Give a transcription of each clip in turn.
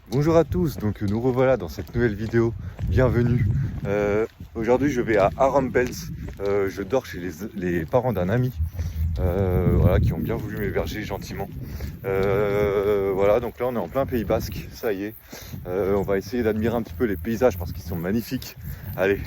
Bonjour à tous, donc nous revoilà dans cette nouvelle vidéo, bienvenue. Aujourd'hui je vais à Arambels, je dors chez les parents d'un ami, voilà, qui ont bien voulu m'héberger gentiment. Voilà, donc là on est en plein Pays Basque, ça y est. On va essayer d'admirer un petit peu les paysages parce qu'ils sont magnifiques. Allez.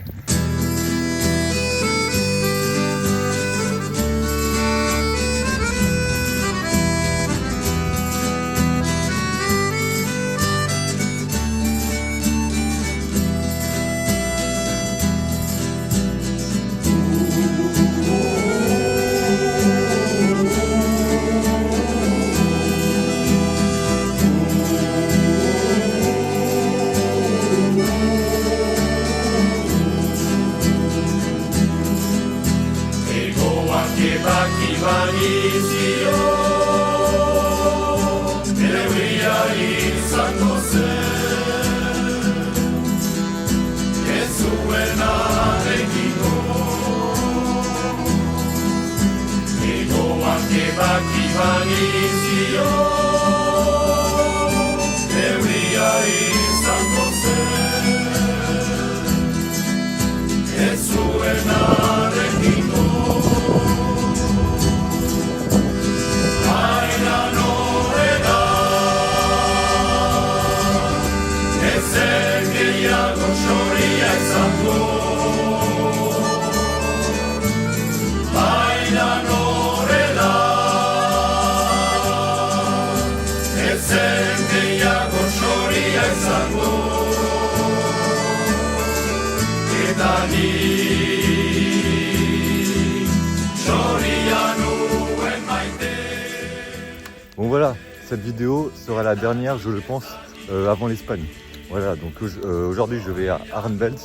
Bon voilà, cette vidéo sera la dernière, je le pense, avant l'Espagne. Voilà, donc aujourd'hui je vais à Arambels,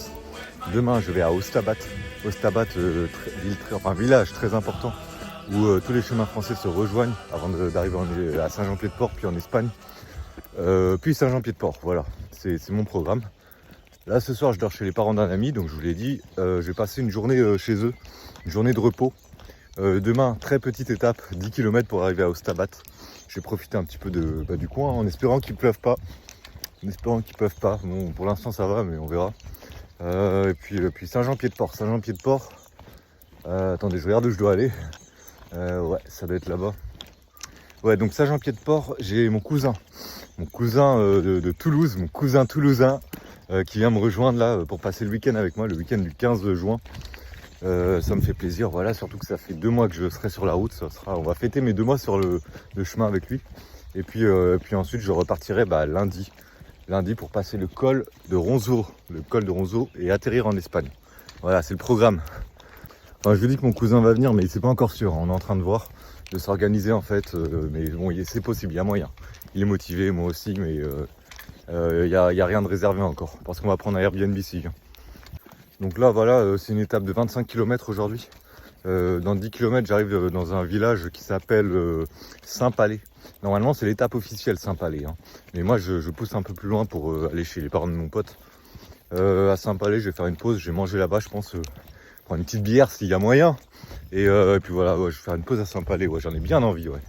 demain je vais à Ostabat. Ostabat, village très important où tous les chemins français se rejoignent avant d'arriver à Saint-Jean-Pied-de-Port, puis en Espagne, puis Saint-Jean-Pied-de-Port. Voilà, c'est mon programme. Là ce soir je dors chez les parents d'un ami, donc je vous l'ai dit, je vais passer une journée chez eux, une journée de repos. Demain, très petite étape, 10 km pour arriver à Ostabat. Je vais profiter un petit peu du coin en espérant qu'il ne pleuve pas. Bon, pour l'instant ça va, mais on verra. Et puis Saint-Jean-Pied-de-Port. Saint-Jean-Pied-de-Port. Attendez, je regarde où je dois aller. Ouais, ça doit être là-bas. Ouais, donc Saint-Jean-Pied-de-Port, j'ai mon cousin de Toulouse, mon cousin toulousain, qui vient me rejoindre là pour passer le week-end avec moi, le week-end du 15 juin. Ça me fait plaisir, voilà, surtout que ça fait 2 mois que je serai sur la route. On va fêter mes 2 mois sur le chemin avec lui. Et puis ensuite je repartirai lundi pour passer le col de Ronzo, et atterrir en Espagne. Voilà, c'est le programme. Enfin, je vous dis que mon cousin va venir, mais c'est pas encore sûr. On est en train de voir, de s'organiser en fait. Mais bon, c'est possible, il y a moyen. Il est motivé, moi aussi, mais il y a rien de réservé encore. Parce qu'on va prendre un Airbnb ici. Donc là, voilà, c'est une étape de 25 km aujourd'hui. Dans 10 km, j'arrive dans un village qui s'appelle Saint-Palais. Normalement, c'est l'étape officielle Saint-Palais. Hein. Mais moi, je pousse un peu plus loin pour aller chez les parents de mon pote. À Saint-Palais, je vais faire une pause. Je vais manger là-bas, je pense. Prendre une petite bière s'il y a moyen. Et puis voilà, ouais, je vais faire une pause à Saint-Palais. Ouais, j'en ai bien envie, ouais.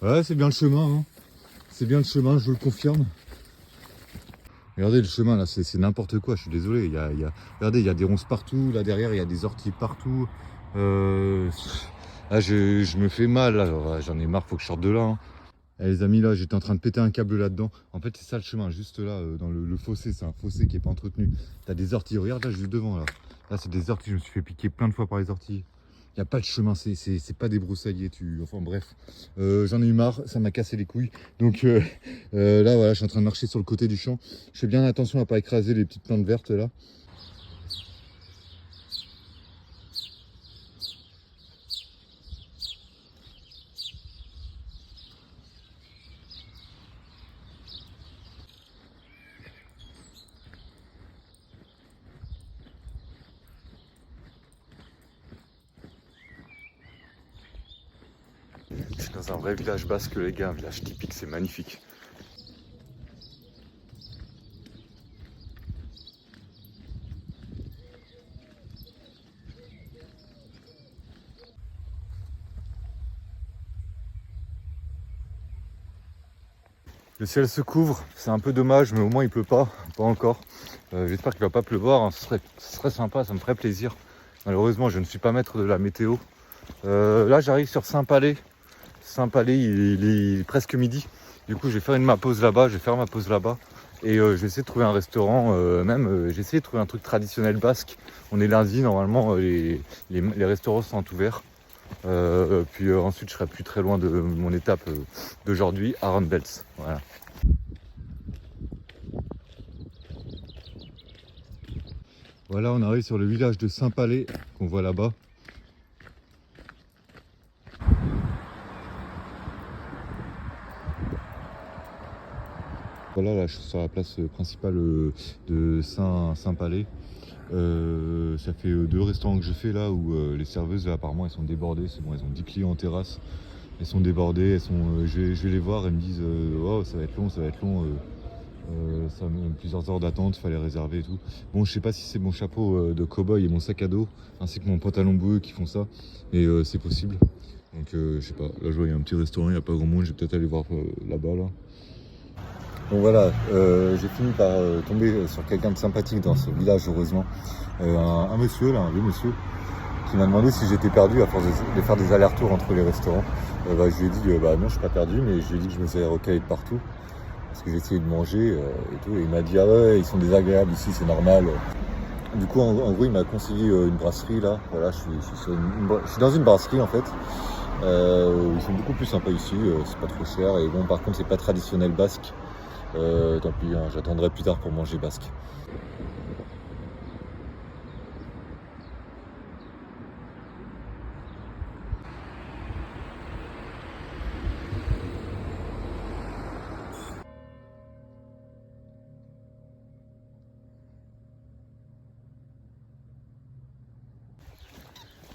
Ouais, c'est bien le chemin. Hein. C'est bien le chemin, je vous le confirme. Regardez le chemin là, c'est n'importe quoi, je suis désolé. Regardez, il y a des ronces partout, là derrière il y a des orties partout. Là je me fais mal, là. J'en ai marre, faut que je sorte de là. Hein. Eh, les amis, là j'étais en train de péter un câble là-dedans. En fait c'est ça le chemin, juste là, dans le fossé, c'est un fossé qui est pas entretenu. T'as des orties, regarde là juste devant là. Là c'est des orties, je me suis fait piquer plein de fois par les orties. Il n'y a pas de chemin, c'est pas débroussaillé, enfin bref. J'en ai eu marre, ça m'a cassé les couilles. Donc là voilà, je suis en train de marcher sur le côté du champ. Je fais bien attention à pas écraser les petites plantes vertes là. Je suis dans un vrai village basque les gars, un village typique, c'est magnifique. Le ciel se couvre, c'est un peu dommage, mais au moins il pleut pas encore. J'espère qu'il va pas pleuvoir, hein. Ce serait sympa, ça me ferait plaisir. Malheureusement, je ne suis pas maître de la météo. Là, j'arrive sur Saint-Palais. Saint-Palais, il est presque midi. Du coup, je vais faire ma pause là-bas, Et je vais essayer de trouver un restaurant, j'ai essayé de trouver un truc traditionnel basque. On est lundi, normalement, les restaurants sont ouverts. Puis ensuite, je serai plus très loin de mon étape d'aujourd'hui, Arnbels. Voilà. Voilà, on arrive sur le village de Saint-Palais qu'on voit là-bas. Voilà, là, je suis sur la place principale de Saint-Palais. Ça fait 2 restaurants que je fais là où les serveuses là, apparemment elles sont débordées, c'est bon, elles ont 10 clients en terrasse, elles sont débordées, je vais les voir, elles me disent oh, ça va être long, ça me plusieurs heures d'attente, il fallait réserver et tout. Bon, je sais pas si c'est mon chapeau de cow-boy et mon sac à dos ainsi que mon pantalon bleu qui font ça, mais c'est possible. Donc je sais pas, là je vois il y a un petit restaurant, il n'y a pas grand monde, je vais peut-être aller voir là-bas là. Bon voilà, j'ai fini par tomber sur quelqu'un de sympathique dans ce village, heureusement. Un monsieur, là, un vieux monsieur, qui m'a demandé si j'étais perdu à force de faire des allers-retours entre les restaurants. Je lui ai dit, non, je suis pas perdu, mais je lui ai dit que je me faisais recaler de partout. Parce que j'essayais de manger et tout. Et il m'a dit, ah ouais, ils sont désagréables ici, c'est normal. Du coup, en gros, il m'a conseillé une brasserie, là. Voilà, je suis dans une brasserie, en fait. Ils sont beaucoup plus sympas ici, c'est pas trop cher. Et bon, par contre, c'est pas traditionnel basque. Tant pis, hein, j'attendrai plus tard pour manger basque.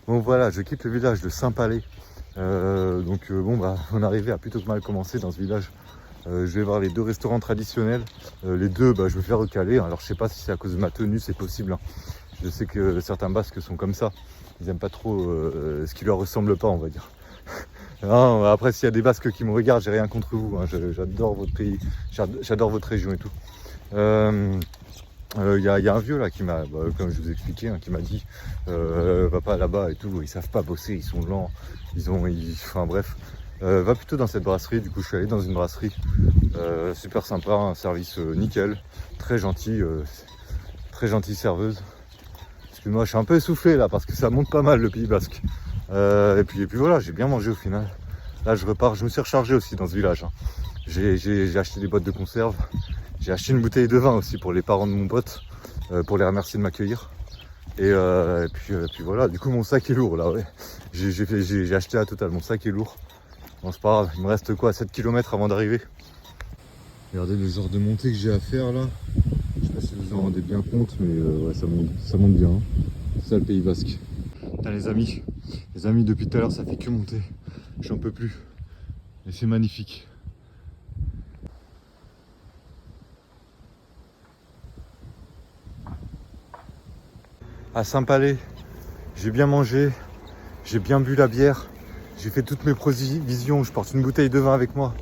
Bon voilà, je quitte le village de Saint-Palais. On arrivait à plutôt que mal commencer dans ce village. Je vais voir les 2 restaurants traditionnels. Les 2, je me fais recaler. Alors je sais pas si c'est à cause de ma tenue, c'est possible. Hein. Je sais que certains Basques sont comme ça. Ils aiment pas trop ce qui leur ressemble pas, on va dire. Non, après, s'il y a des Basques qui me regardent, j'ai rien contre vous. Hein. J'adore votre pays, j'adore votre région et tout. Y a un vieux là qui m'a, comme je vous ai expliqué, hein, qui m'a dit va pas là-bas et tout, ils savent pas bosser, ils sont lents, enfin bref. Va plutôt dans cette brasserie. Du coup je suis allé dans une brasserie super sympa, un service nickel, très gentil serveuse. Excuse-moi, je suis un peu essoufflé là parce que ça monte pas mal le Pays Basque. Et puis voilà, j'ai bien mangé au final. Là je repars, je me suis rechargé aussi dans ce village. Hein. J'ai acheté des boîtes de conserve. J'ai acheté une bouteille de vin aussi pour les parents de mon pote, pour les remercier de m'accueillir. Et puis voilà, du coup mon sac est lourd là, ouais. J'ai acheté la totale, mon sac est lourd. Bon, c'est pas grave, il me reste quoi, 7 km avant d'arriver. Regardez le genre de montée que j'ai à faire là. Je sais pas si vous en rendez bien compte, mais ouais, ça monte bien. Hein. C'est ça le Pays Basque. Putain, les amis, depuis tout à l'heure ça fait que monter. J'en peux plus. Et c'est magnifique. À Saint-Palais, j'ai bien mangé, j'ai bien bu la bière, j'ai fait toutes mes provisions, je porte une bouteille de vin avec moi.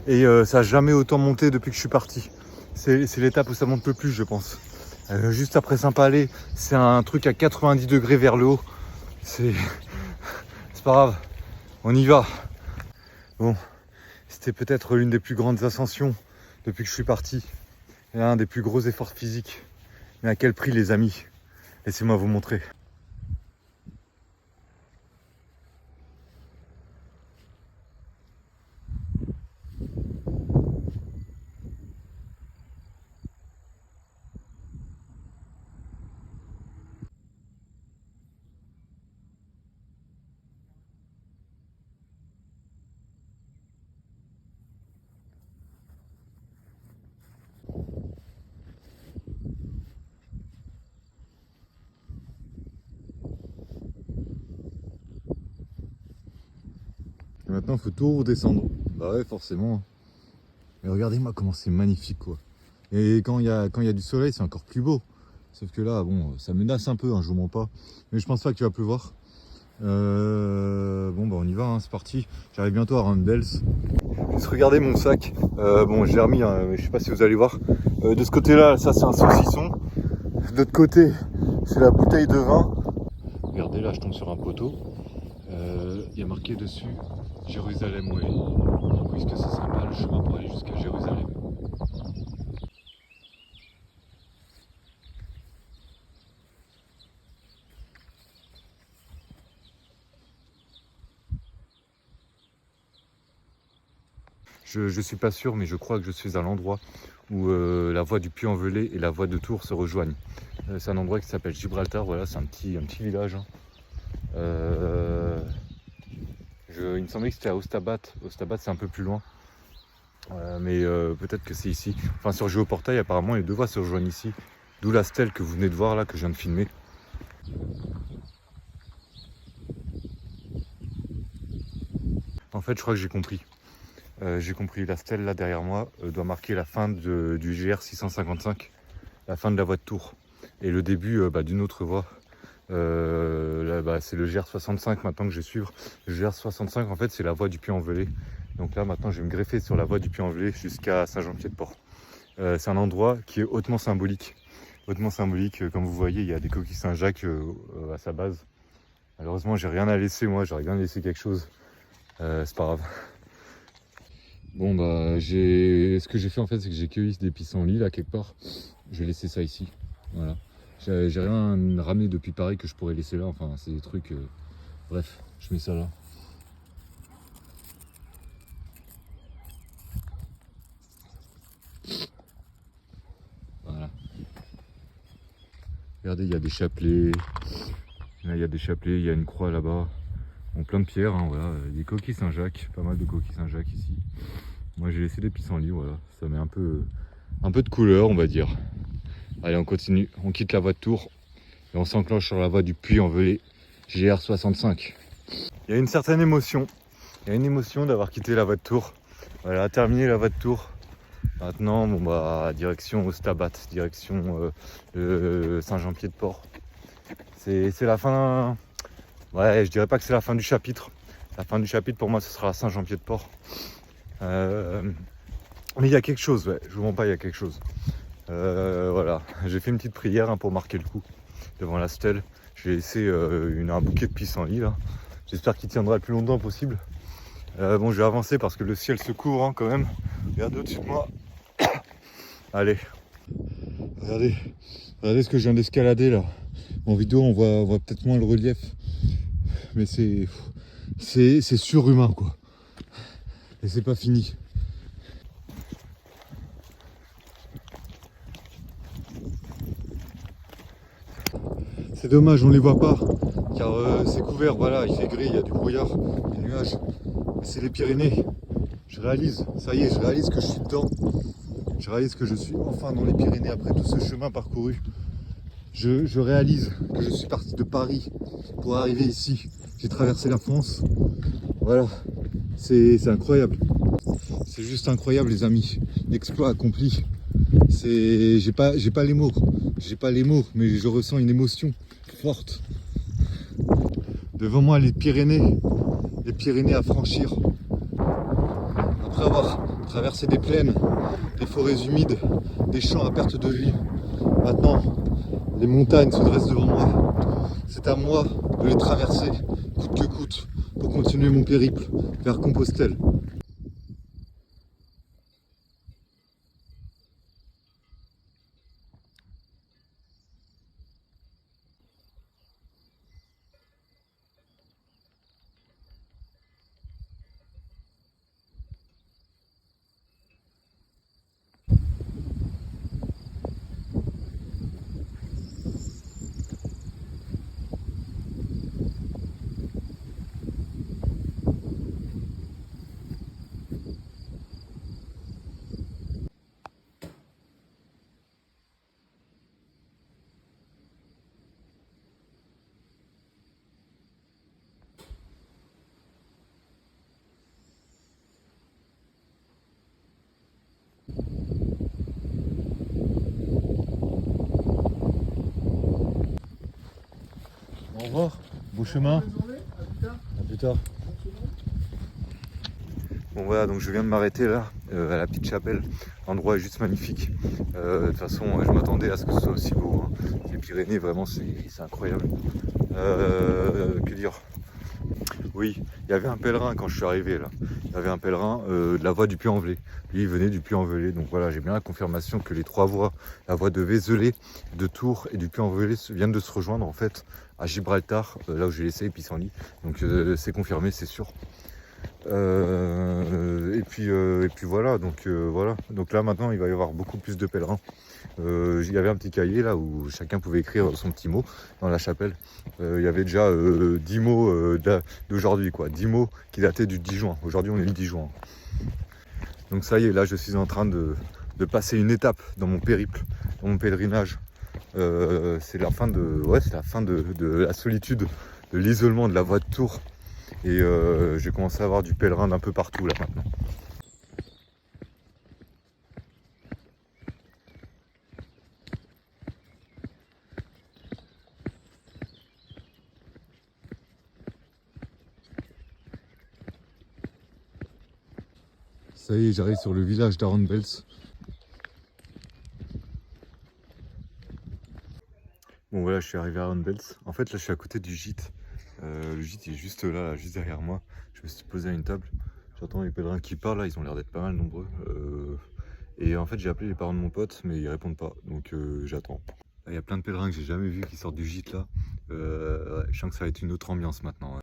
Et ça n'a jamais autant monté depuis que je suis parti. C'est l'étape où ça monte le plus, je pense. Juste après Saint-Palais, c'est un truc à 90 degrés vers le haut. C'est pas grave, on y va. Bon, c'était peut-être l'une des plus grandes ascensions depuis que je suis parti. Et un des plus gros efforts physiques. Mais à quel prix, les amis? Laissez-moi vous montrer. Et maintenant, il faut tout redescendre. Bah ouais, forcément. Mais regardez-moi comment c'est magnifique, quoi. Et quand il y a du soleil, c'est encore plus beau. Sauf que là, bon, ça menace un peu, hein, je vous mens pas. Mais je pense pas qu'il va pleuvoir. Bon bah on y va, hein, c'est parti. J'arrive bientôt à Roundels. Juste regardez mon sac. Bon j'ai remis, hein, mais je sais pas si vous allez voir. De ce côté-là, ça c'est un saucisson. De l'autre côté, c'est la bouteille de vin. Regardez là, je tombe sur un poteau. Il y a marqué dessus Jérusalem Way. Donc est-ce que c'est sympa le chemin pour aller jusqu'à Jérusalem? Je suis pas sûr, mais je crois que je suis à l'endroit où la voie du Puy-en-Velay et la voie de Tours se rejoignent. C'est un endroit qui s'appelle Gibraltar, voilà, c'est un petit village. Hein. Il me semblait que c'était à Ostabat. Ostabat, c'est un peu plus loin. Mais peut-être que c'est ici. Enfin, sur Géoportail, apparemment, les deux voies se rejoignent ici. D'où la stèle que vous venez de voir là, que je viens de filmer. En fait, je crois que j'ai compris. J'ai compris, la stèle là derrière moi doit marquer la fin du GR 655, la fin de la voie de Tours. Et le début d'une autre voie. Là, c'est le GR 65 maintenant que je vais suivre. Le GR 65 en fait c'est la voie du Puy-en-Velay. Donc là maintenant je vais me greffer sur la voie du Puy-en-Velay jusqu'à Saint-Jean-Pied-de-Port. C'est un endroit qui est hautement symbolique. Hautement symbolique, comme vous voyez, il y a des coquilles Saint-Jacques à sa base. Malheureusement j'ai rien à laisser, moi j'aurais bien laissé quelque chose. C'est pas grave. Bon bah ce que j'ai fait en fait c'est que j'ai cueilli des pissenlits là quelque part. Je vais laisser ça ici. Voilà. J'ai rien ramené depuis Paris que je pourrais laisser là. Enfin c'est des trucs. Bref, je mets ça là. Voilà. Regardez, il y a des chapelets. Là il y a des chapelets, il y a une croix là-bas. Bon, plein de pierres, hein, voilà. Des coquilles Saint-Jacques, pas mal de coquilles Saint-Jacques ici. Moi j'ai laissé des pissenlits, voilà. Ça met un peu de couleur on va dire. Allez on continue, on quitte la voie de Tours et on s'enclenche sur la voie du Puy-en-Velay GR 65. Il y a une certaine émotion. Il y a une émotion d'avoir quitté la voie de Tours. Voilà, terminé la voie de Tours. Maintenant, bon bah direction Ostabat, direction Saint-Jean-Pied-de-Port. C'est la fin. Ouais, je dirais pas que c'est la fin du chapitre. La fin du chapitre pour moi ce sera Saint-Jean-Pied-de-Port. Mais il y a quelque chose, ouais, je vous mens pas, il y a quelque chose. Voilà, j'ai fait une petite prière pour marquer le coup devant la stèle. J'ai laissé un bouquet de pissenlits là. J'espère qu'il tiendra le plus longtemps possible. Bon, je vais avancer parce que le ciel se couvre hein, quand même. Regardez au-dessus de moi. Allez, regardez ce que je viens d'escalader là. En vidéo, on voit peut-être moins le relief, mais c'est surhumain quoi. Et c'est pas fini. C'est dommage, on les voit pas, car c'est couvert, voilà, il fait gris, il y a du brouillard, des nuages. C'est les Pyrénées. Je réalise, ça y est, je réalise que je suis dedans. Je réalise que je suis enfin dans les Pyrénées après tout ce chemin parcouru. Je réalise que je suis parti de Paris pour arriver ici. J'ai traversé la France. Voilà, c'est incroyable. C'est juste incroyable les amis. L'exploit accompli. J'ai pas les mots. J'ai pas les mots, mais je ressens une émotion forte. Devant moi les Pyrénées à franchir. Après avoir traversé des plaines, des forêts humides, des champs à perte de vue, maintenant les montagnes se dressent devant moi. C'est à moi de les traverser, coûte que coûte, pour continuer mon périple vers Compostelle. Au revoir, beau chemin. tard. Bon voilà, donc je viens de m'arrêter là, à la petite chapelle. L'endroit est juste magnifique. De toute façon, je m'attendais à ce que ce soit aussi beau, hein. Les Pyrénées, vraiment, c'est incroyable. Que dire? Oui, il y avait un pèlerin quand je suis arrivé là. Il y avait un pèlerin de la voie du Puy-en-Velay. Lui, il venait du Puy-en-Velay. Donc voilà, j'ai bien la confirmation que les trois voies, la voie de Vézelay, de Tours et du Puy-en-Velay viennent de se rejoindre en fait à Gibraltar, là où j'ai laissé les pissenlits. Donc c'est confirmé, c'est sûr. Et puis voilà, voilà. Donc là maintenant, il va y avoir beaucoup plus de pèlerins. Il y avait un petit cahier là où chacun pouvait écrire son petit mot dans la chapelle. Il y avait déjà 10 mots d'aujourd'hui, quoi. 10 mots qui dataient du 10 juin. Aujourd'hui, on est le 10 juin. Donc ça y est, là, je suis en train de passer une étape dans mon périple, dans mon pèlerinage. C'est la fin de la solitude, de l'isolement de la voie de Tours. Et j'ai commencé à avoir du pèlerin d'un peu partout là maintenant. Ça y est, j'arrive sur le village d'Arambels. Bon voilà, je suis arrivé à Arambels. En fait là je suis à côté du gîte. Le gîte est juste là, juste derrière moi. Je me suis posé à une table. J'entends les pèlerins qui parlent là, ils ont l'air d'être pas mal nombreux. Et en fait j'ai appelé les parents de mon pote mais ils répondent pas. Donc j'attends. Il y a plein de pèlerins que j'ai jamais vus qui sortent du gîte là. Ouais, je sens que ça va être une autre ambiance maintenant. Ouais.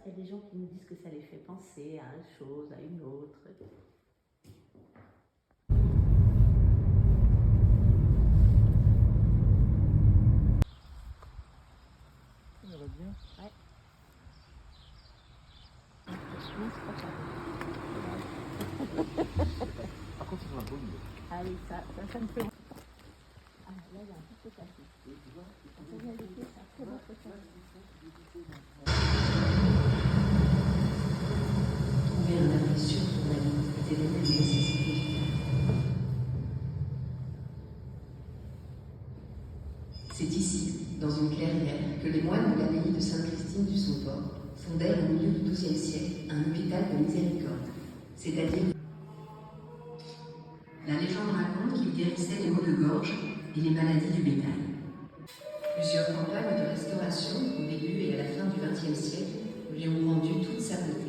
Il y a des gens qui nous disent que ça les fait penser à une chose, à une autre. Ça va bien. Ouais. Franchement, c'est pas pareil. Par contre, c'est un beau milieu. Allez, ça me fait. Ah, là, il y a un petit peu cassé. Ça vient d'été, ça a très bon truc. Trouver un avis sur ton avis est élément de nécessité. C'est ici, dans une clairière, que les moines de l'abbaye de Sainte-Christine du Somport fondèrent au milieu du XIIe siècle un hôpital de miséricorde, c'est-à-dire la légende raconte qu'il guérissait les maux de gorge et les maladies du bétail. Plusieurs campagnes de restauration au début et à la fin du XXe siècle lui ont rendu toute sa beauté.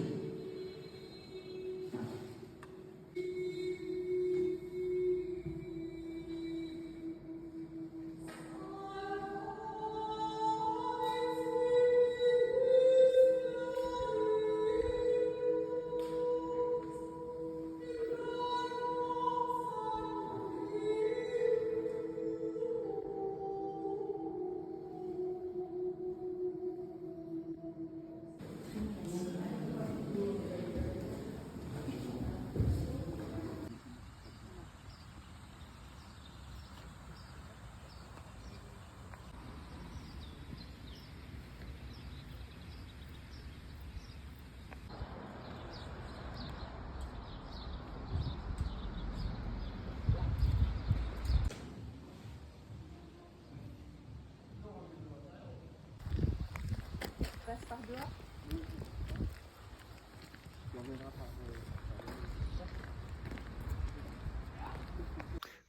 Passe par dehors.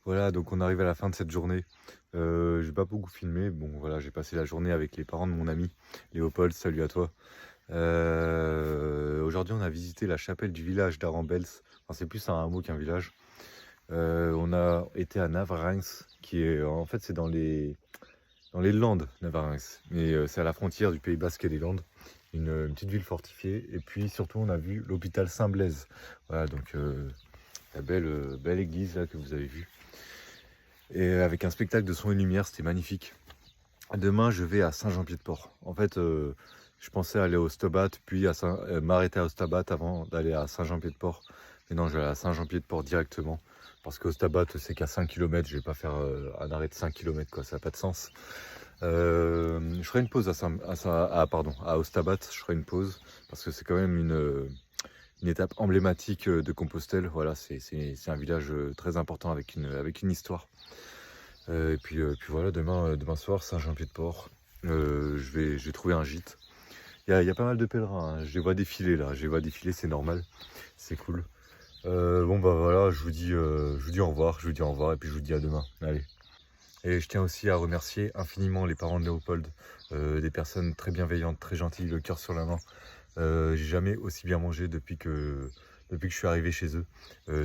Voilà, donc on arrive à la fin de cette journée. J'ai pas beaucoup filmé. Bon voilà, j'ai passé la journée avec les parents de mon ami Léopold. Salut à toi. Aujourd'hui, on a visité la chapelle du village d'Arambels. Enfin, c'est plus un hameau qu'un village. On a été à Navarrenx, qui est en fait c'est dans les Landes, Navarrenx, mais c'est à la frontière du Pays Basque et des Landes. Une petite ville fortifiée. Et puis surtout, on a vu l'hôpital Saint-Blaise. Voilà, donc la belle église là que vous avez vue. Et avec un spectacle de son et lumière, c'était magnifique. Demain, je vais à Saint-Jean-Pied-de-Port. En fait, Je pensais aller au Ostabat, puis m'arrêter à Ostabat avant d'aller à Saint-Jean-Pied-de-Port. Mais non, je vais aller à Saint-Jean-Pied-de-Port directement. Parce qu'Ostabat, c'est qu'à 5 km, je vais pas faire un arrêt de 5 km, quoi, ça n'a pas de sens. Je ferai une pause à Ostabat, je ferai une pause, parce que c'est quand même une étape emblématique de Compostelle. Voilà, c'est un village très important avec une histoire. Et puis voilà, demain soir, Saint-Jean-Pied-de-Port, je vais trouver un gîte. Il y a pas mal de pèlerins, hein. Je les vois défiler là, c'est normal, c'est cool. Bon bah voilà, je vous dis au revoir, et puis je vous dis à demain. Allez. Et je tiens aussi à remercier infiniment les parents de Léopold, des personnes très bienveillantes, très gentilles, le cœur sur la main. J'ai jamais aussi bien mangé depuis que je suis arrivé chez eux.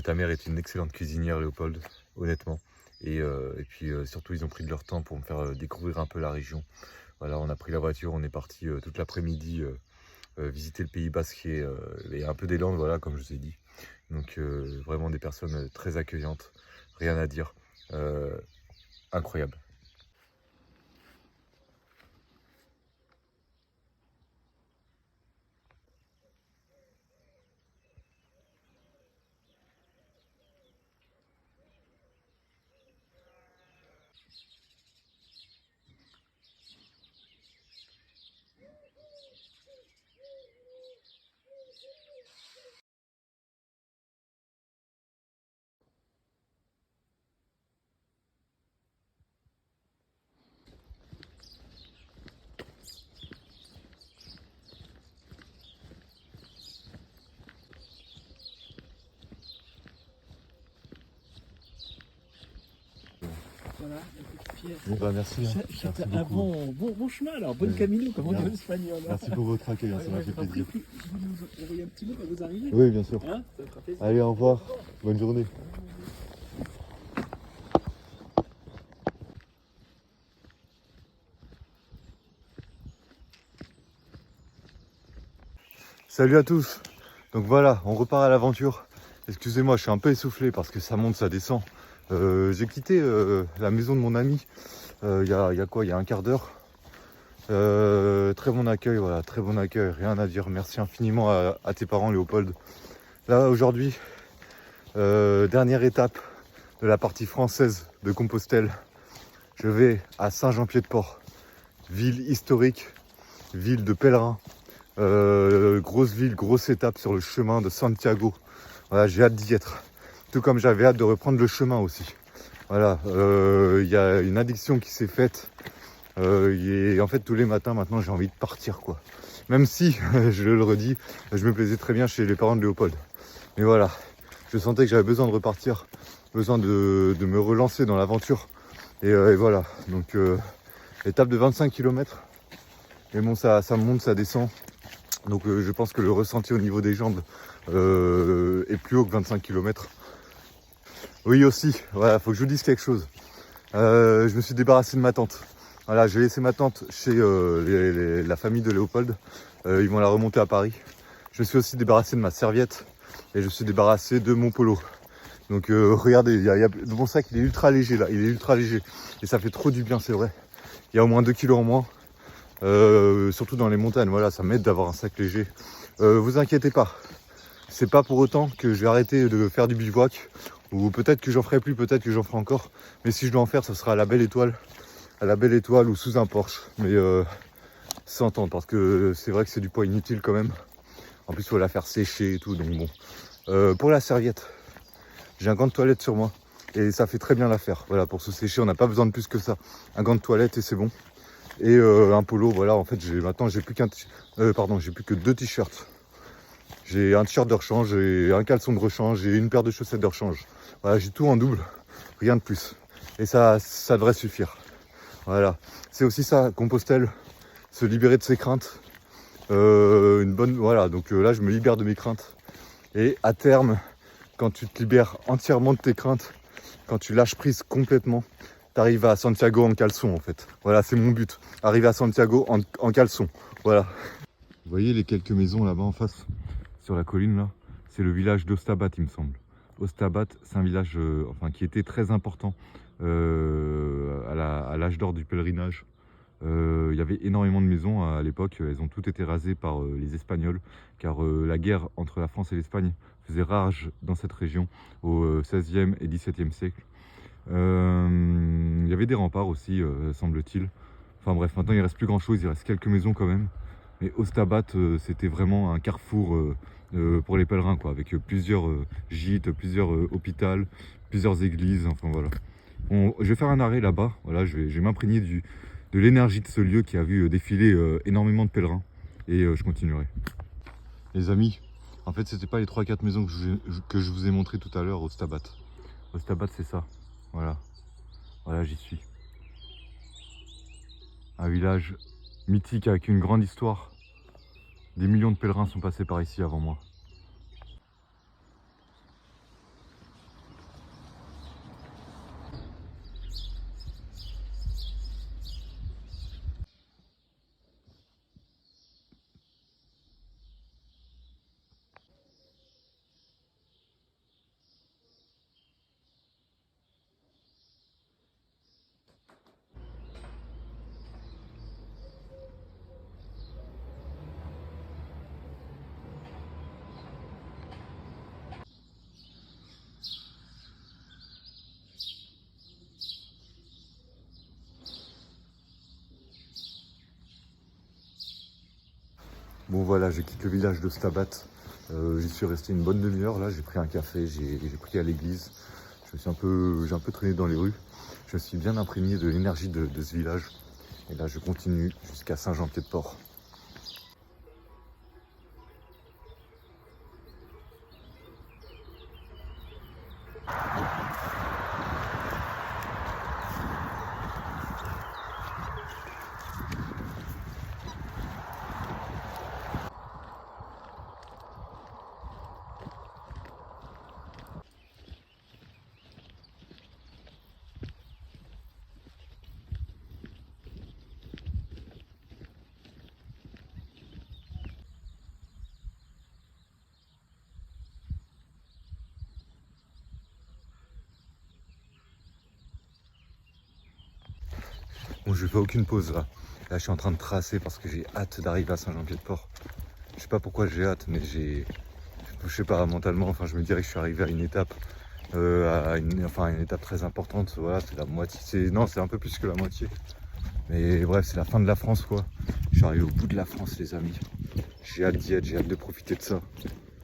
Ta mère est une excellente cuisinière, Léopold, honnêtement. Et puis surtout, ils ont pris de leur temps pour me faire découvrir un peu la région. Voilà, on a pris la voiture, on est parti toute l'après-midi visiter le Pays Basque et un peu des Landes, voilà, comme je vous ai dit. Donc vraiment des personnes très accueillantes, rien à dire, incroyable. Voilà, écoute, Pierre. Bon bah merci, hein. Merci Un beaucoup. bon chemin alors, bon camino, comme on dit en espagnol. Merci pour votre accueil, hein, ça m'a fait Après, plaisir. vous nous envoyez un petit mot quand vous arrivez. Oui, bien sûr. Hein, ça me fera plaisir. Allez, au revoir, bonne journée. Salut à tous. Donc voilà, on repart à l'aventure. Excusez-moi, je suis un peu essoufflé parce que ça monte, ça descend. J'ai quitté la maison de mon ami il y a un quart d'heure. Très bon accueil, voilà, très bon accueil, rien à dire. Merci infiniment à tes parents, Léopold. Là, aujourd'hui, dernière étape de la partie française de Compostelle. Je vais à Saint-Jean-Pied-de-Port, ville historique, ville de pèlerins. Grosse ville, grosse étape sur le chemin de Santiago. Voilà, j'ai hâte d'y être. Tout comme j'avais hâte de reprendre le chemin aussi. Voilà, y a une addiction qui s'est faite. Et en fait, tous les matins, maintenant, j'ai envie de partir, quoi. Même si, je le redis, je me plaisais très bien chez les parents de Léopold. Mais voilà, je sentais que j'avais besoin de repartir, besoin de me relancer dans l'aventure. Et voilà, donc étape de 25 km. Mais bon, ça monte, ça descend. Donc je pense que le ressenti au niveau des jambes est plus haut que 25 km. Oui aussi, voilà, faut que je vous dise quelque chose. Je me suis débarrassé de ma tente. Voilà, j'ai laissé ma tente chez la famille de Léopold. Ils vont la remonter à Paris. Je me suis aussi débarrassé de ma serviette et je me suis débarrassé de mon polo. Donc regardez, mon sac il est ultra léger là, il est ultra léger. Et ça fait trop du bien, c'est vrai. Il y a au moins 2 kilos en moins. Surtout dans les montagnes, voilà, ça m'aide d'avoir un sac léger. Vous inquiétez pas, c'est pas pour autant que je vais arrêter de faire du bivouac, ou peut-être que j'en ferai plus, peut-être que j'en ferai encore, mais si je dois en faire, ce sera à la Belle Étoile ou sous un Porsche, mais sans tente, parce que c'est vrai que c'est du poids inutile quand même. En plus, il faut la faire sécher et tout, donc bon. Pour la serviette, j'ai un gant de toilette sur moi, et ça fait très bien l'affaire. Voilà, pour se sécher, on n'a pas besoin de plus que ça. Un gant de toilette et c'est bon. Et un polo, voilà, en fait maintenant j'ai plus que 2 t-shirts. J'ai un t-shirt de rechange, j'ai un caleçon de rechange et une paire de chaussettes de rechange. Voilà, j'ai tout en double, rien de plus. Et ça devrait suffire. Voilà, c'est aussi ça, Compostelle, se libérer de ses craintes. Voilà, donc là je me libère de mes craintes. Et à terme, quand tu te libères entièrement de tes craintes, quand tu lâches prise complètement, t'arrives à Santiago en caleçon en fait. Voilà, c'est mon but. Arriver à Santiago en caleçon. Voilà. Vous voyez les quelques maisons là-bas en face, sur la colline là, c'est le village d'Ostabat il me semble. Ostabat, c'est un village qui était très important à l'âge d'or du pèlerinage. Il y avait énormément de maisons à l'époque, elles ont toutes été rasées par les Espagnols, car la guerre entre la France et l'Espagne faisait rage dans cette région au XVIe et XVIIe siècle. Il y avait des remparts aussi, semble-t-il. Enfin bref, maintenant il ne reste plus grand-chose, il reste quelques maisons quand même. Mais Ostabat, c'était vraiment un carrefour pour les pèlerins, quoi, avec plusieurs gîtes, plusieurs hôpitaux, plusieurs églises, enfin voilà. Bon, je vais faire un arrêt là-bas, voilà, je vais m'imprégner de l'énergie de ce lieu qui a vu défiler énormément de pèlerins. Et je continuerai. Les amis, en fait c'était pas les 3-4 maisons que je vous ai montré tout à l'heure au Ostabat. Ostabat c'est ça, voilà. Voilà, j'y suis. Un village mythique avec une grande histoire. Des millions de pèlerins sont passés par ici avant moi. Bon voilà, je quitte le village de Stabat. J'y suis resté une bonne demi-heure là, j'ai pris un café, j'ai pris à l'église. J'ai un peu traîné dans les rues. Je me suis bien imprégné de l'énergie de ce village. Et là je continue jusqu'à Saint-Jean-Pied-de-Port. Bon, je fais aucune pause là. Là, je suis en train de tracer parce que j'ai hâte d'arriver à Saint-Jean-Pied-de-Port. Je sais pas pourquoi j'ai hâte, mais je sais pas, mentalement, enfin, je me dirais que je suis arrivé à une étape, une étape très importante. Voilà, c'est la moitié. Non, c'est un peu plus que la moitié. Mais bref, c'est la fin de la France, quoi. Je suis arrivé au bout de la France, les amis. J'ai hâte d'y être, j'ai hâte de profiter de ça.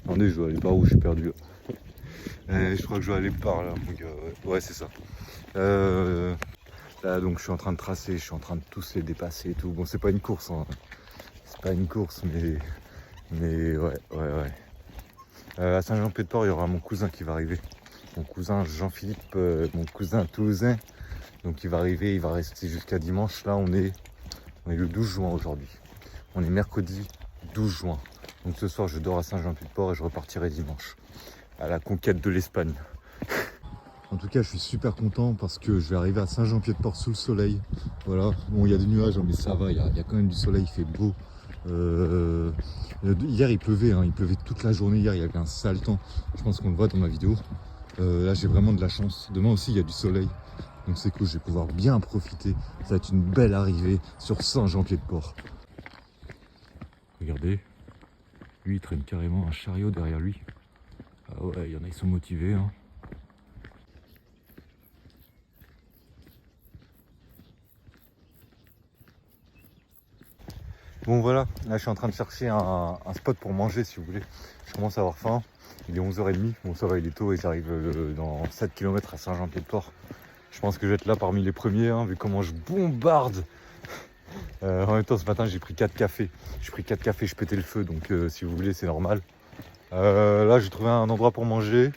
Attendez, je dois aller par où? Je suis perdu. Je crois que je dois aller par là, mon gars. Ouais, c'est ça. Là, donc je suis en train de tracer, je suis en train de tous les dépasser et tout. Bon, c'est pas une course, hein. C'est pas une course, mais ouais. À Saint-Jean-Pied-de-Port, il y aura mon cousin qui va arriver. Mon cousin Jean-Philippe, mon cousin toulousain. Donc il va arriver, il va rester jusqu'à dimanche. Là, on est le 12 juin aujourd'hui. On est mercredi 12 juin. Donc ce soir, je dors à Saint-Jean-Pied-de-Port et je repartirai dimanche à la conquête de l'Espagne. En tout cas, je suis super content parce que je vais arriver à Saint-Jean-Pied-de-Port sous le soleil. Voilà, bon, il y a des nuages, mais ça va, il y a quand même du soleil, il fait beau. Hier, il pleuvait toute la journée. Hier, il y avait un sale temps. Je pense qu'on le voit dans ma vidéo. Là, j'ai vraiment de la chance. Demain aussi, il y a du soleil. Donc c'est cool, je vais pouvoir bien profiter. Ça va être une belle arrivée sur Saint-Jean-Pied-de-Port. Regardez, lui, il traîne carrément un chariot derrière lui. Ah ouais, il y en a, ils sont motivés, hein. Bon voilà, là je suis en train de chercher un spot pour manger si vous voulez. Je commence à avoir faim, il est 11h30, bon ça va, il est tôt et j'arrive dans 7 km à Saint-Jean-Pied-de-Port. Je pense que je vais être là parmi les premiers, hein, vu comment je bombarde. En même temps ce matin j'ai pris 4 cafés, je pétais le feu, donc si vous voulez c'est normal. Là j'ai trouvé un endroit pour manger.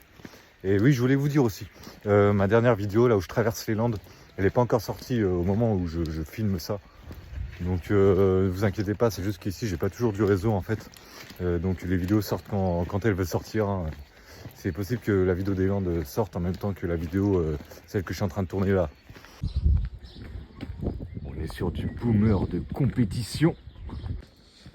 Et oui, je voulais vous dire aussi, ma dernière vidéo là où je traverse les Landes, elle n'est pas encore sortie au moment où je filme ça. Donc ne vous inquiétez pas, c'est juste qu'ici j'ai pas toujours du réseau en fait. Donc les vidéos sortent quand elles veulent sortir, hein. C'est possible que la vidéo des Landes sorte en même temps que la vidéo, celle que je suis en train de tourner là. On est sur du boomer de compétition.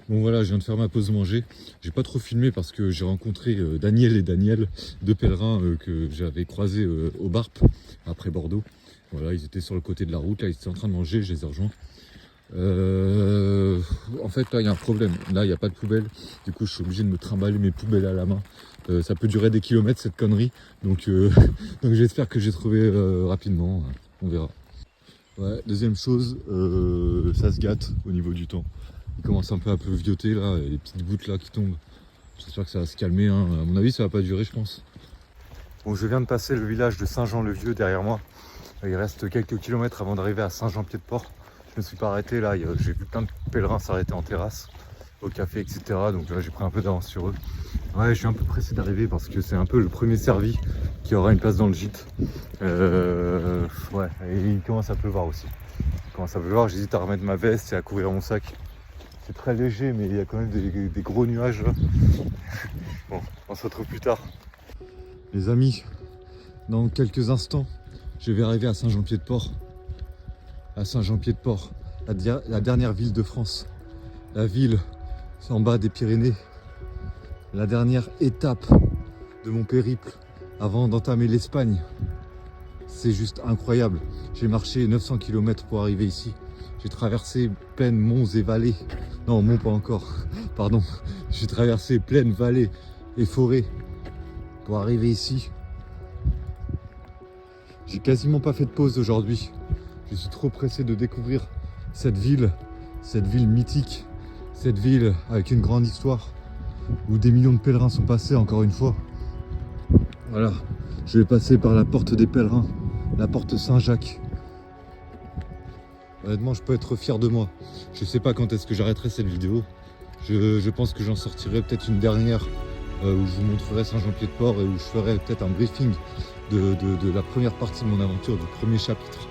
Bon voilà, je viens de faire ma pause manger. J'ai pas trop filmé parce que j'ai rencontré Daniel et Daniel, deux pèlerins que j'avais croisés au Barp, après Bordeaux. Voilà, ils étaient sur le côté de la route, là ils étaient en train de manger, je les ai rejoints. En fait, là, il y a un problème. Là, il n'y a pas de poubelle. Du coup, je suis obligé de me trimballer mes poubelles à la main. Ça peut durer des kilomètres, cette connerie. Donc, donc j'espère que j'ai trouvé rapidement. On verra. Ouais, deuxième chose, ça se gâte au niveau du temps. Il commence un peu à pleuvioter, là. Et les petites gouttes là qui tombent. J'espère que ça va se calmer. Hein. À mon avis, ça va pas durer, je pense. Bon, je viens de passer le village de Saint-Jean-le-Vieux derrière moi. Il reste quelques kilomètres avant d'arriver à Saint-Jean-Pied-de-Port. Je me suis pas arrêté là, j'ai vu plein de pèlerins s'arrêter en terrasse, au café, etc. Donc là j'ai pris un peu d'avance sur eux. Ouais, je suis un peu pressé d'arriver parce que c'est un peu le premier servi qui aura une place dans le gîte. Ouais, et il commence à pleuvoir aussi. Il commence à pleuvoir, j'hésite à remettre ma veste et à couvrir mon sac. C'est très léger, mais il y a quand même des gros nuages là. Bon, on se retrouve plus tard. Les amis, dans quelques instants, je vais arriver à Saint-Jean-Pied-de-Port. À Saint-Jean-Pied-de-Port, la dernière ville de France. La ville en bas des Pyrénées. La dernière étape de mon périple avant d'entamer l'Espagne. C'est juste incroyable. J'ai marché 900 km pour arriver ici. J'ai traversé plaines, monts et vallées. Non, monts pas encore, pardon. J'ai traversé plaines, vallées et forêts pour arriver ici. J'ai quasiment pas fait de pause aujourd'hui. Je suis trop pressé de découvrir cette ville mythique, cette ville avec une grande histoire, où des millions de pèlerins sont passés encore une fois. Voilà, je vais passer par la porte des pèlerins, la porte Saint-Jacques. Honnêtement, je peux être fier de moi. Je sais pas quand est-ce que j'arrêterai cette vidéo. Je pense que j'en sortirai peut-être une dernière où je vous montrerai Saint-Jean-Pied-de-Port et où je ferai peut-être un briefing de la première partie de mon aventure, du premier chapitre.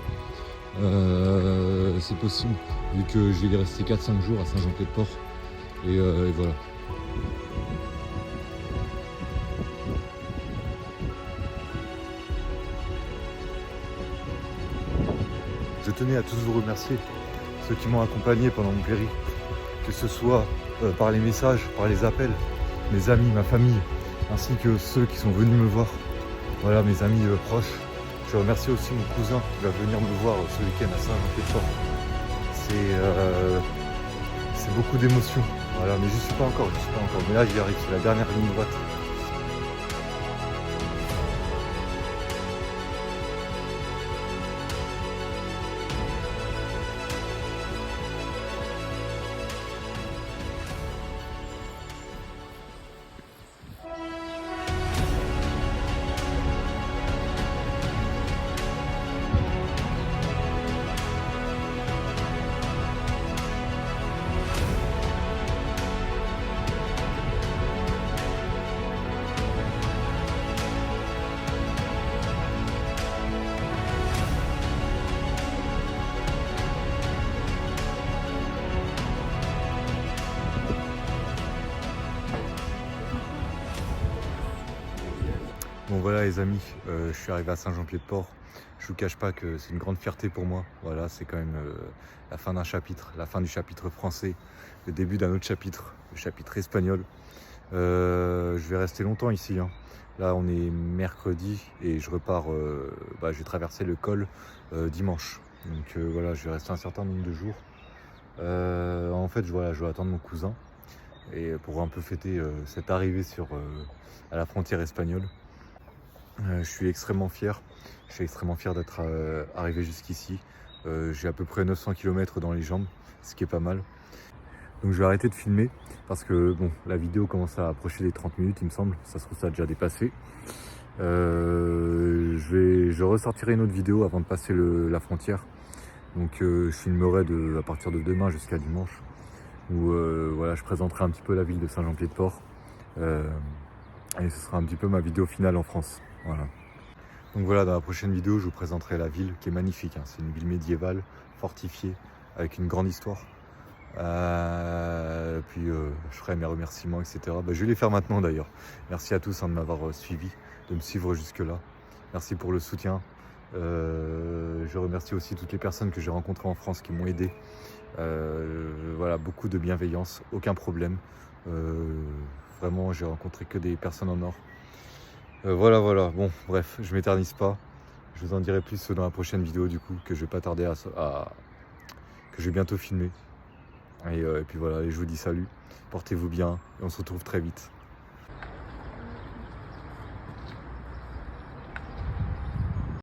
C'est possible, vu que je vais y rester 4-5 jours à Saint-Jean-Pied-de-Port. Et voilà. Je tenais à tous vous remercier, ceux qui m'ont accompagné pendant mon périple, que ce soit par les messages, par les appels, mes amis, ma famille, ainsi que ceux qui sont venus me voir. Voilà, mes amis proches. Je remercie aussi mon cousin qui va venir me voir ce week-end à Saint-Jean-Pied-de-Port. C'est beaucoup d'émotions. Voilà, mais j'y suis pas encore, Mais là, j'y arrive, c'est la dernière ligne droite. Bon voilà les amis, je suis arrivé à Saint-Jean-Pied-de-Port. Je vous cache pas que c'est une grande fierté pour moi. Voilà, c'est quand même la fin d'un chapitre, la fin du chapitre français, le début d'un autre chapitre, le chapitre espagnol. Je vais rester longtemps ici. Hein. Là on est mercredi et je repars, je vais traverser le col dimanche. Donc voilà, je vais rester un certain nombre de jours. En fait, je vais attendre mon cousin et pour un peu fêter cette arrivée à la frontière espagnole. Je suis extrêmement fier. Je suis extrêmement fier d'être arrivé jusqu'ici. J'ai à peu près 900 km dans les jambes, ce qui est pas mal. Donc je vais arrêter de filmer parce que bon, la vidéo commence à approcher les 30 minutes, il me semble. Ça se trouve, ça a déjà dépassé. Je ressortirai une autre vidéo avant de passer la frontière. Donc je filmerai à partir de demain jusqu'à dimanche. Où voilà, je présenterai un petit peu la ville de Saint-Jean-Pied-de-Port. Et ce sera un petit peu ma vidéo finale en France. Voilà. Donc voilà, dans la prochaine vidéo, je vous présenterai la ville qui est magnifique. Hein. C'est une ville médiévale, fortifiée, avec une grande histoire. Puis je ferai mes remerciements, etc. Je vais les faire maintenant d'ailleurs. Merci à tous de m'avoir suivi, de me suivre jusque-là. Merci pour le soutien. Je remercie aussi toutes les personnes que j'ai rencontrées en France qui m'ont aidé. Voilà, beaucoup de bienveillance, aucun problème. Vraiment, j'ai rencontré que des personnes en or. Voilà, bon, bref, je m'éternise pas. Je vous en dirai plus dans la prochaine vidéo du coup, que je vais pas tarder que je vais bientôt filmer. Et puis voilà, et je vous dis salut, portez-vous bien et on se retrouve très vite.